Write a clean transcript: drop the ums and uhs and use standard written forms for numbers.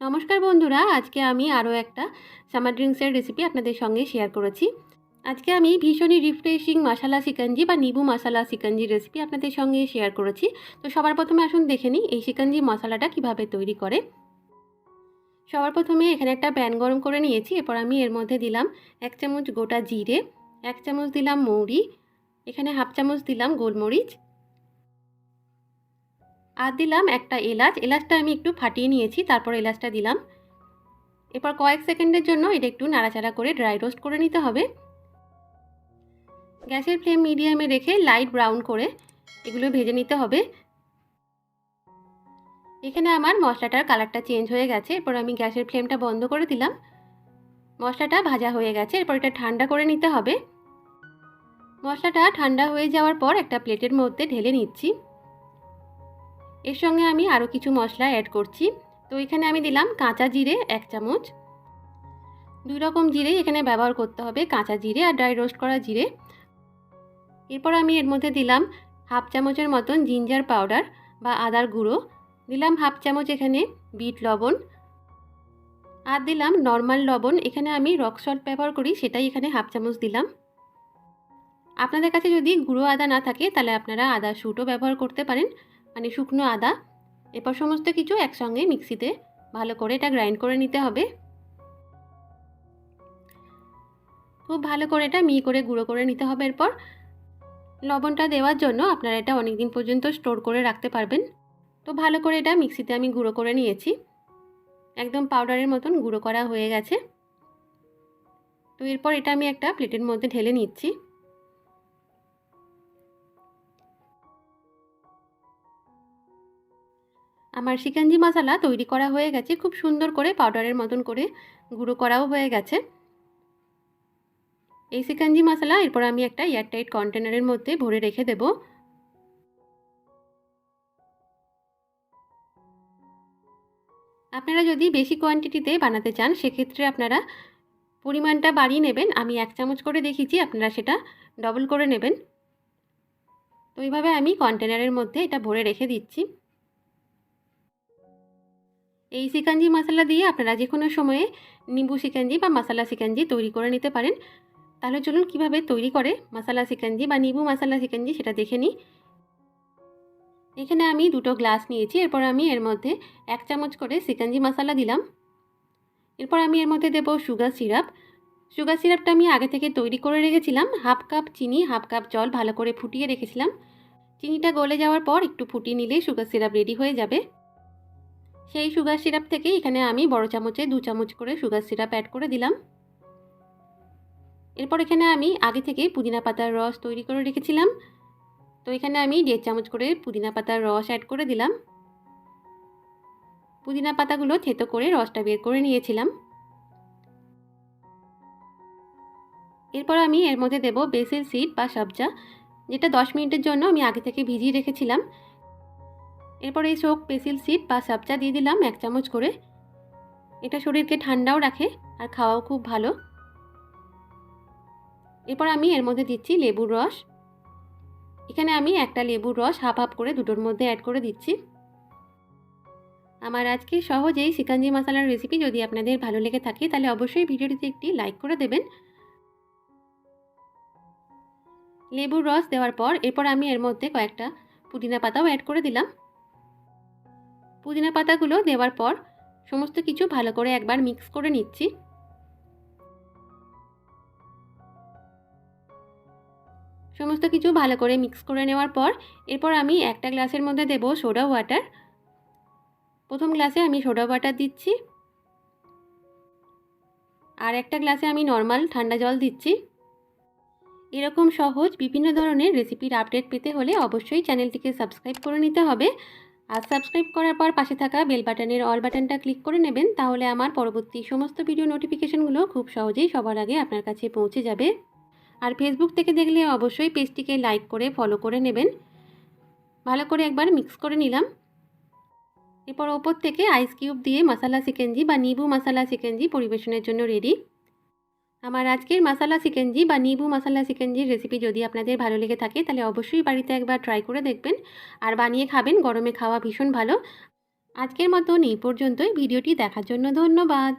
নমস্কার বন্ধুরা, আজকে আমি আরও একটা সামার ড্রিঙ্কসের রেসিপি আপনাদের সঙ্গে শেয়ার করেছি। আজকে আমি ভীষণই রিফ্রেশিং মশালা শিকঞ্জি বা নিবু মশালা শিকঞ্জি রেসিপি আপনাদের সঙ্গে শেয়ার করেছি। তো সবার প্রথমে আসুন দেখে নিই এই শিকঞ্জি মশলাটা কিভাবে তৈরি করে। সবার প্রথমে এখানে একটা প্যান গরম করে নিয়েছি। এরপর আমি এর মধ্যে দিলাম 1 চামচ গোটা জিরে, 1 চামচ দিলাম মৌরি, এখানে হাফ চামচ দিলাম গোলমরিচ, আর দিলাম একটা এলাচ। এলাচটা আমি একটু ফাটিয়ে নিয়েছি, তারপর এলাচটা দিলাম। এরপর কয়েক সেকেন্ডের জন্য এটা একটু নাড়াচাড়া করে ড্রাই রোস্ট করে নিতে হবে। গ্যাসের ফ্লেম মিডিয়ামে রেখে লাইট ব্রাউন করে এগুলো ভেজে নিতে হবে। এখানে আমার মশলাটার কালারটা চেঞ্জ হয়ে গেছে। এরপর আমি গ্যাসের ফ্লেমটা বন্ধ করে দিলাম। মশলাটা ভাজা হয়ে গেছে। এরপর এটা ঠান্ডা করে নিতে হবে। মশলাটা ঠান্ডা হয়ে যাওয়ার পর একটা প্লেটের মধ্যে ঢেলে নিচ্ছি। এর সঙ্গে আমি আরও কিছু মশলা অ্যাড করছি। তো এখানে আমি দিলাম কাঁচা জিরে 1 চামচ। দুই রকম জিরেই এখানে ব্যবহার করতে হবে, কাঁচা জিরে আর ড্রাই রোস্ট করা জিরে। এরপর আমি এর মধ্যে দিলাম হাফ চামচের মতন জিঞ্জার পাউডার বা আদার গুঁড়ো, দিলাম হাফ চামচ এখানে বিট লবণ, আর দিলাম নর্মাল লবণ। এখানে আমি রক সল্ট ব্যবহার করি, সেটাই এখানে হাফ চামচ দিলাম। আপনাদের কাছে যদি গুঁড়ো আদা না থাকে তাহলে আপনারা আদা শুটও ব্যবহার করতে পারেন, মানে শুকনো আদা। এরপর সমস্ত কিছু একসঙ্গে মিক্সিতে ভালো করে এটা গ্রাইন্ড করে নিতে হবে। খুব ভালো করে এটা মিহি করে গুঁড়ো করে নিতে হবে। এরপর লবণটা দেওয়ার জন্য আপনারা এটা অনেক দিন পর্যন্ত স্টোর করে রাখতে পারবেন। তো ভালো করে এটা মিক্সিতে আমি গুঁড়ো করে নিয়েছি, একদম পাউডারের মতন গুঁড়ো করা হয়ে গেছে। তো এরপর এটা আমি একটা প্লেটের মধ্যে ঢেলে নিচ্ছি। আমার শিকঞ্জি মশলা তৈরি করা হয়ে গেছে, খুব সুন্দর করে পাউডারের মতন করে গুঁড়ো করাও হয়ে গেছে। এই শিকঞ্জি মশলা এরপর আমি একটা এয়ারটাইট কন্টেনারের মধ্যে ভরে রেখে দেব। আপনারা যদি বেশি কোয়ান্টিটিতে বানাতে চান সেক্ষেত্রে আপনারা পরিমাণটা বাড়িয়ে নেবেন। আমি 1 চামচ করে দেখিয়েছি, আপনারা সেটা ডবল করে নেবেন। তো এইভাবে আমি কন্টেনারের মধ্যে এটা ভরে রেখে দিচ্ছি। এই শিকঞ্জি মশলা দিয়ে আপনারা যে কোনো সময়ে নিম্বু শিকঞ্জি বা মশলা শিকঞ্জি তৈরি করে নিতে পারেন। তাহলে চলুন কীভাবে তৈরি করে মশলা শিকঞ্জি বা নিম্বু মশলা শিকঞ্জি সেটা দেখে নিই। এখানে আমি 2টো গ্লাস নিয়েছি। এরপর আমি এর মধ্যে 1 চামচ করে শিকঞ্জি মশলা দিলাম। এরপর আমি এর মধ্যে দেব সুগার সিরাপ। সুগার সিরাপটা আমি আগে থেকে তৈরি করে রেখেছিলাম। হাফ কাপ চিনি, হাফ কাপ জল ভালো করে ফুটিয়ে রেখেছিলাম। চিনিটা গলে যাওয়ার পর একটু ফুটিয়ে নিলেই সুগার সিরাপ রেডি হয়ে যাবে। সেই সুগার সিরাপ থেকে এখানে আমি বড় চামচে 2 চামচ করে সুগার সিরাপ অ্যাড করে দিলাম। এরপর এখানে আমি আগে থেকে পুদিনা পাতার রস তৈরি করে রেখেছিলাম। তো এখানে আমি 1.5 চামচ করে পুদিনা পাতার রস অ্যাড করে দিলাম। পুদিনা পাতাগুলো থেতো করে রসটা বের করে নিয়েছিলাম। এরপর আমি এর মধ্যে দেব বেসিল সিড বা সবজা, যেটা 10 মিনিটের জন্য আমি আগে থেকে ভিজিয়ে রেখেছিলাম। এরপর এই সোক বেসিল সিড বা সবজা দিয়ে দিলাম 1 চামচ করে। এটা শরীরকে ঠান্ডাও রাখে আর খাওয়াও খুব ভালো। এরপর আমি এর মধ্যে দিচ্ছি লেবুর রস। এখানে আমি একটা লেবুর রস হাফ হাফ করে দুটোর মধ্যে অ্যাড করে দিচ্ছি। আমার আজকে সহজেই শিকঞ্জি মশলার রেসিপি যদি আপনাদের ভালো লেগে থাকে তাহলে অবশ্যই ভিডিওটিতে একটি লাইক করে দেবেন। লেবুর রস দেওয়ার পর এরপর আমি এর মধ্যে কয়েকটা পুদিনা পাতাও অ্যাড করে দিলাম। পুদিনা পাতাগুলো দেওয়ার পর সমস্ত কিছু ভালো করে একবার মিক্স করে নিচ্ছি। সমস্ত কিছু ভালো করে মিক্স করে নেওয়ার পর এরপর আমি একটা গ্লাসের মধ্যে দেব সোডা ওয়াটার। প্রথম গ্লাসে আমি সোডা ওয়াটার দিচ্ছি, আর একটা গ্লাসে আমি নর্মাল ঠান্ডা জল দিচ্ছি। এরকম সহজ বিভিন্ন ধরনের রেসিপির আপডেট পেতে হলে অবশ্যই চ্যানেলটিকে সাবস্ক্রাইব করে নিতে হবে। আর সাবস্ক্রাইব করার পর পাশে থাকা বেল বাটনের অল বাটনটা ক্লিক করে নেবেন, তাহলে আমার পরবর্তী সমস্ত ভিডিও নোটিফিকেশনগুলো খুব সহজেই সবার আগে আপনার কাছে পৌঁছে যাবে। আর ফেসবুক থেকে দেখলে অবশ্যই পেজটিকে লাইক করে ফলো করে নেবেন। ভালো করে একবার মিক্স করে নিলাম। এরপর ওপর থেকে আইস কিউব দিয়ে মশলা শিকঞ্জি বা নিবু মশলা শিকঞ্জি পরিবেশনের জন্য রেডি। আমার আজকের মশলা শিকঞ্জি বা নিবু মশলা শিকঞ্জির রেসিপি যদি আপনাদের ভালো লেগে থাকে তাহলে অবশ্যই বাড়িতে একবার ট্রাই করে দেখবেন আর বানিয়ে খাবেন। গরমে খাওয়া ভীষণ ভালো। আজকের মতন এই পর্যন্তই। ভিডিওটি দেখার জন্য ধন্যবাদ।